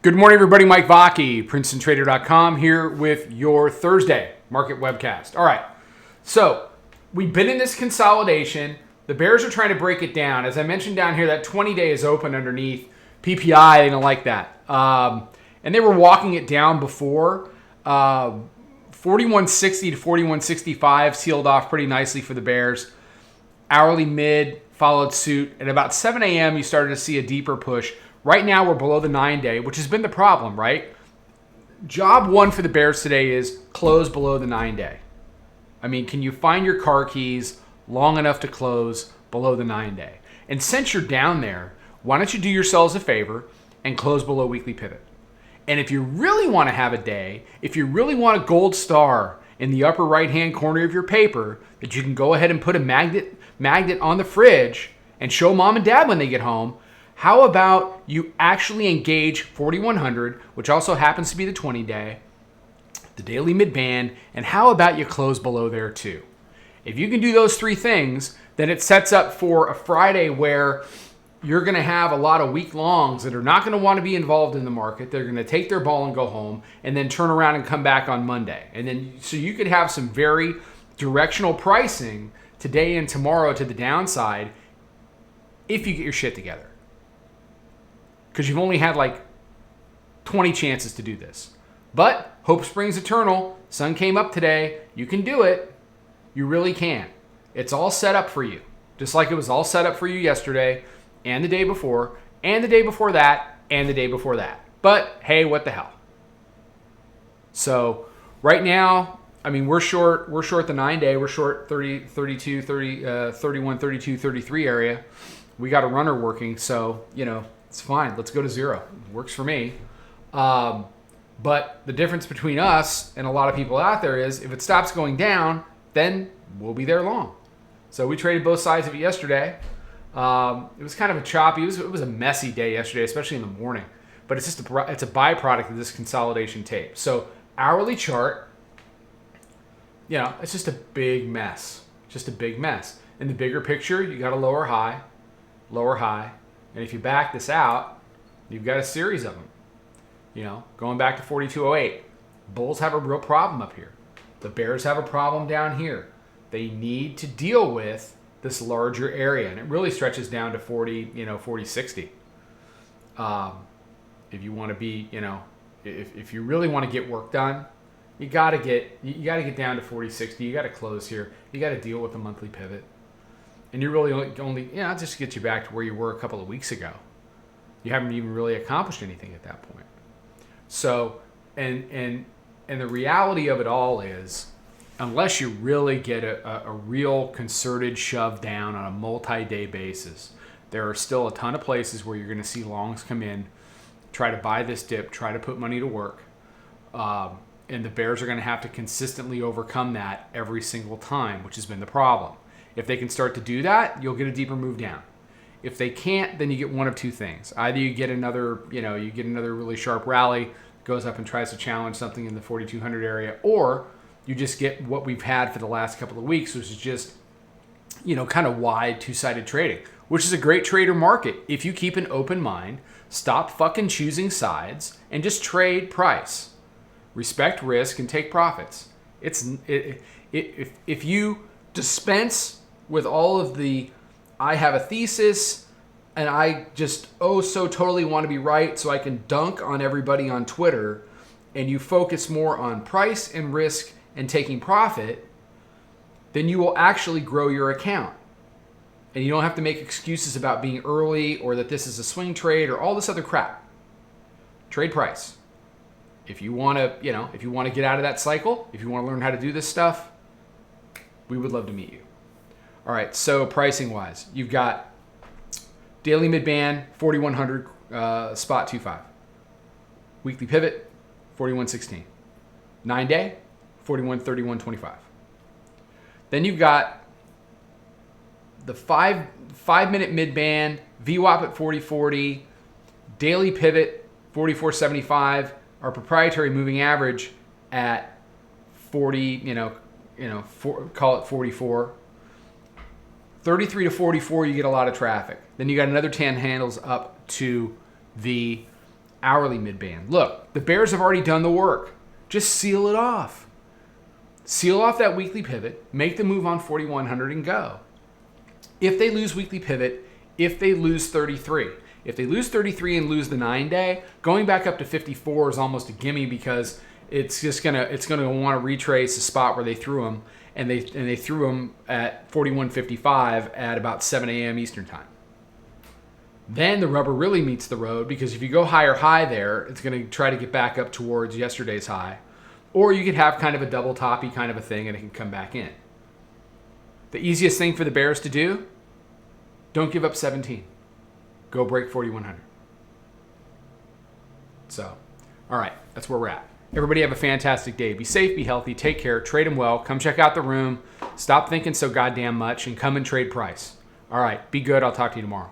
Good morning, everybody. Mike Vacchi, Princetontrader.com, here with your Thursday market webcast. All right, so we've been in this consolidation. The bears are trying to break it down. As I mentioned down here, that 20-day is open underneath PPI. They don't like that. And they were walking it down before. 4160 to 4165 sealed off pretty nicely for the bears. Hourly mid followed suit. At about 7 a.m., you started to see a deeper push. Right now, we're below the 9-day, which has been the problem, right? Job one for the bears today is close below the 9-day. I mean, can you find your car keys long enough to close below the 9-day? And since you're down there, why don't you do yourselves a favor and close below weekly pivot? And if you really want to have a day, if you really want a gold star in the upper right-hand corner of your paper that you can go ahead and put a magnet on the fridge and show mom and dad when they get home, how about you actually engage 4100, which also happens to be the 20-day, the daily mid-band, and how about you close below there too? If you can do those three things, then it sets up for a Friday where you're going to have a lot of week longs that are not going to want to be involved in the market. They're going to take their ball and go home and then turn around and come back on Monday. And then so you could have some very directional pricing today and tomorrow to the downside if you get your shit together. Because you've only had like 20 chances to do this. But hope springs eternal. Sun came up today. You can do it. You really can. It's all set up for you. Just like it was all set up for you yesterday and the day before and the day before that and the day before that. But hey, what the hell? So right now, I mean, we're short the 9-day. We're short 30, 32, 30, 31, 32, 33 area. We got a runner working. So, it's fine. Let's go to zero. It works for me. But the difference between us and a lot of people out there is if it stops going down, then we'll be there long. So we traded both sides of it yesterday. It was kind of a choppy, it was a messy day yesterday, especially in the morning. But it's just it's a byproduct of this consolidation tape. So hourly chart, it's just a big mess. Just a big mess. In the bigger picture, you got a lower high. And if you back this out, you've got a series of them. Going back to 4208. Bulls have a real problem up here. The bears have a problem down here. They need to deal with this larger area, and it really stretches down to 4060. If you want to be, if you really want to get work done, you got to get down to 4060. You got to close here. You got to deal with the monthly pivot. And you're really only just get you back to where you were a couple of weeks ago. You haven't even really accomplished anything at that point. So, and the reality of it all is, unless you really get a real concerted shove down on a multi-day basis, there are still a ton of places where you're going to see longs come in, try to buy this dip, try to put money to work. And the bears are going to have to consistently overcome that every single time, which has been the problem. If they can start to do that, you'll get a deeper move down. If they can't, then you get one of two things. Either you get another really sharp rally, goes up and tries to challenge something in the 4200 area, or you just get what we've had for the last couple of weeks, which is just, kind of wide two-sided trading, which is a great trader market if you keep an open mind, stop fucking choosing sides, and just trade price. Respect risk and take profits. If you dispense with all of the, I have a thesis and I just so totally want to be right so I can dunk on everybody on Twitter, and you focus more on price and risk and taking profit, then you will actually grow your account. And you don't have to make excuses about being early or that this is a swing trade or all this other crap. Trade price. If you want to, get out of that cycle, if you want to learn how to do this stuff, we would love to meet you. All right, so pricing wise, you've got daily mid-band, 4100, spot 25. Weekly pivot, 4116. 9-day, 4131.25. Then you've got the 5-minute mid-band, VWAP at 4040, daily pivot, 4475, our proprietary moving average at 40, call it 44. 33 to 44, you get a lot of traffic. Then you got another 10 handles up to the hourly mid-band. Look, the bears have already done the work. Just seal it off. Seal off that weekly pivot, make the move on 4,100 and go. If they lose weekly pivot, if they lose 33, if they lose 33 and lose the 9-day, going back up to 54 is almost a gimme because it's gonna want to retrace the spot where they threw them, and they threw them at 41.55 at about 7 a.m. Eastern time. Then the rubber really meets the road, because if you go higher high there, it's going to try to get back up towards yesterday's high. Or you could have kind of a double toppy kind of a thing and it can come back in. The easiest thing for the bears to do, don't give up 17. Go break 4,100. So, all right, that's where we're at. Everybody have a fantastic day. Be safe, be healthy, take care, trade them well. Come check out the room. Stop thinking so goddamn much and come and trade price. All right, be good. I'll talk to you tomorrow.